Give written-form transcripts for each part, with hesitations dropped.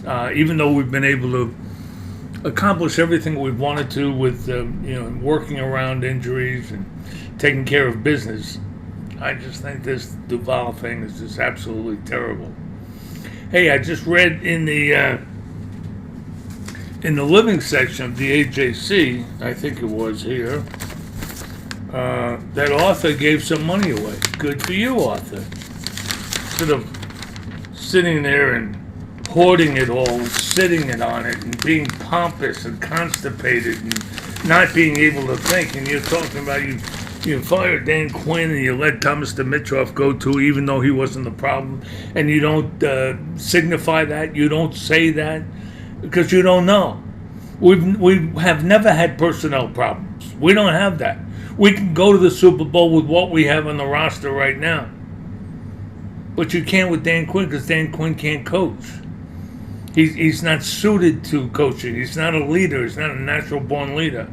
Even though we've been able to accomplish everything we wanted to with working around injuries and taking care of business, I just think this Duval thing is just absolutely terrible. Hey, I just read in the living section of the AJC, I think it was here, that Arthur gave some money away. Good for you, Arthur. Instead of sitting there and hoarding it all, sitting it on it, and being pompous and constipated and not being able to think, and you're talking about you fired Dan Quinn and you let Thomas Dimitrov go too, even though he wasn't the problem, and you don't signify that, you don't say that, because you don't know. We have never had personnel problems. We don't have that. We can go to the Super Bowl with what we have on the roster right now. But you can't with Dan Quinn because Dan Quinn can't coach. He's not suited to coaching. He's not a leader. He's not a natural-born leader.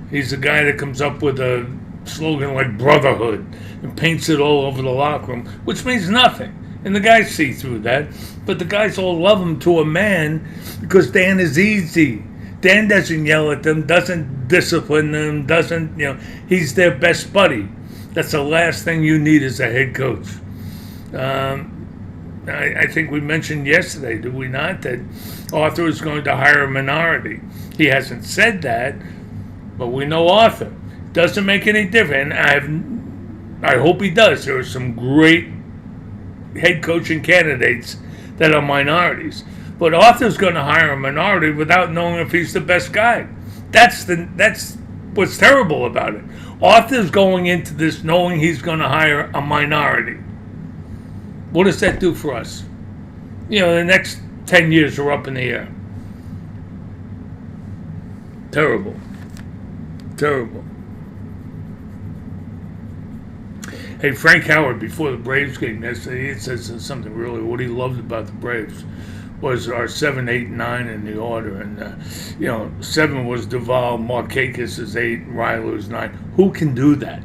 He's a guy that comes up with a slogan like brotherhood and paints it all over the locker room, which means nothing. And the guys see through that. But the guys all love him to a man because Dan is easy. Dan doesn't yell at them, doesn't discipline them, he's their best buddy. That's the last thing you need as a head coach. I think we mentioned yesterday, did we not, that Arthur is going to hire a minority. He hasn't said that, but we know Arthur. Doesn't make any difference. I hope he does. There are some great head coaching candidates that are minorities. But Arthur's going to hire a minority without knowing if he's the best guy. That's what's terrible about it. Arthur's going into this knowing he's going to hire a minority. What does that do for us? The next 10 years are up in the air. Terrible. Terrible. Hey, Frank Howard, before the Braves game yesterday, he says something really, what he loved about the Braves was our 7, 8, 9 in the order. And, 7 was Duval, Markakis is 8, Riley was 9. Who can do that?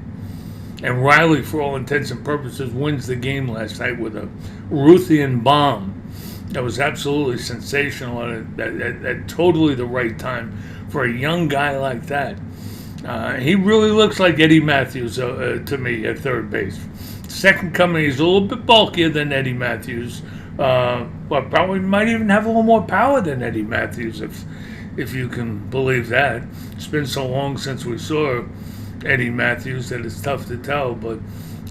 And Riley, for all intents and purposes, wins the game last night with a Ruthian bomb. That was absolutely sensational at totally the right time for a young guy like that. He really looks like Eddie Matthews to me at third base. Second coming, he's a little bit bulkier than Eddie Matthews, but probably might even have a little more power than Eddie Matthews, if you can believe that. It's been so long since we saw Eddie Matthews that it's tough to tell, but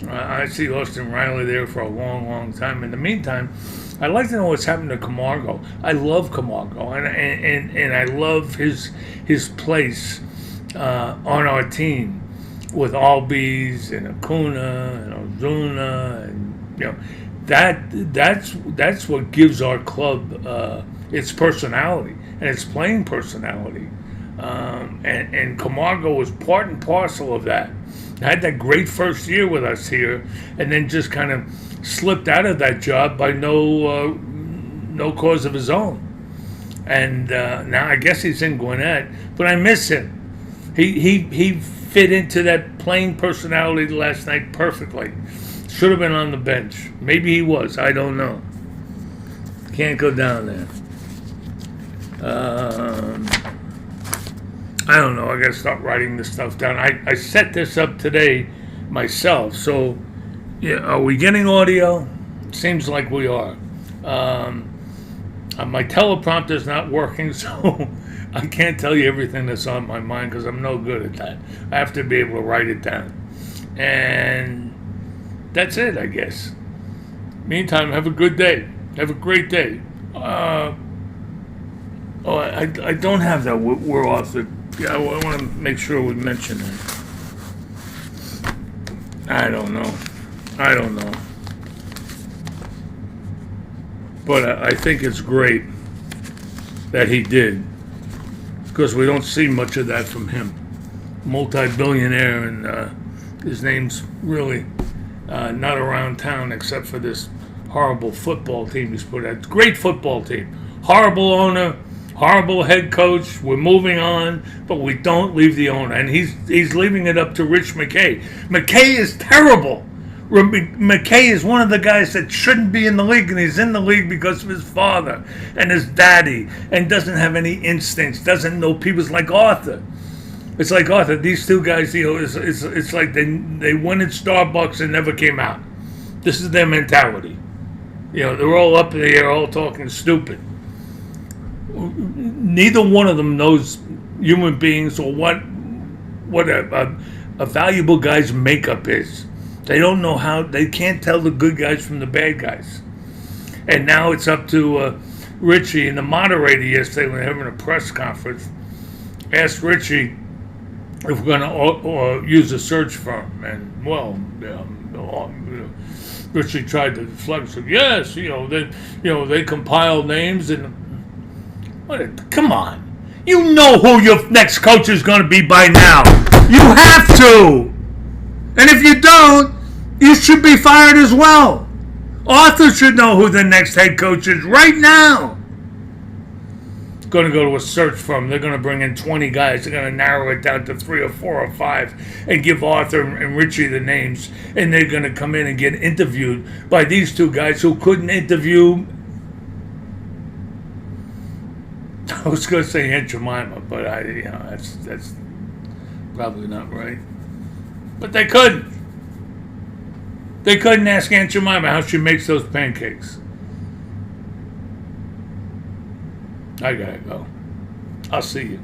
I see Austin Riley there for a long, long time. In the meantime, I'd like to know what's happened to Camargo. I love Camargo, and I love his place on our team with Albies and Acuna and Ozuna, and that's what gives our club its personality and its playing personality. And Camargo was part and parcel of that. Had that great first year with us here, and then just kind of slipped out of that job by no cause of his own. And now I guess he's in Gwinnett, but I miss him. He fit into that playing personality last night perfectly. Should have been on the bench. Maybe he was. I don't know. Can't go down there. I don't know. I got to start writing this stuff down. I set this up today myself. So, yeah, are we getting audio? Seems like we are. My teleprompter's not working, so I can't tell you everything that's on my mind because I'm no good at that. I have to be able to write it down. And that's it, I guess. Meantime, have a good day. Have a great day. I don't have that. We're off the... Yeah, I want to make sure we mention that. I don't know. But I think it's great that he did, because we don't see much of that from him. Multi-billionaire, and his name's really not around town except for this horrible football team he's put out. Great football team. Horrible owner, horrible head coach. We're moving on, but we don't leave the owner. And he's leaving it up to Rich McKay. McKay is terrible. McKay is one of the guys that shouldn't be in the league, and he's in the league because of his father and his daddy, and doesn't have any instincts, doesn't know people. It's like Arthur. It's like Arthur. These two guys, it's like they went in Starbucks and never came out. This is their mentality. They're all up in the air, all talking stupid. Neither one of them knows human beings or what a valuable guy's makeup is. They don't know how. They can't tell the good guys from the bad guys. And now it's up to Richie, and the moderator yesterday when they were having a press conference asked Richie if we're going to use a search firm. And Richie tried to deflect. Said yes, they compile names and come on. You know who your next coach is going to be by now. You have to. And if you don't, you should be fired as well. Arthur should know who the next head coach is right now. Going to go to a search firm. They're going to bring in 20 guys. They're going to narrow it down to 3 or 4 or 5 and give Arthur and Richie the names. And they're going to come in and get interviewed by these two guys who couldn't interview. I was going to say Aunt Jemima, but that's probably not right. But they couldn't. They couldn't ask Aunt Jemima how she makes those pancakes. I gotta go. I'll see you.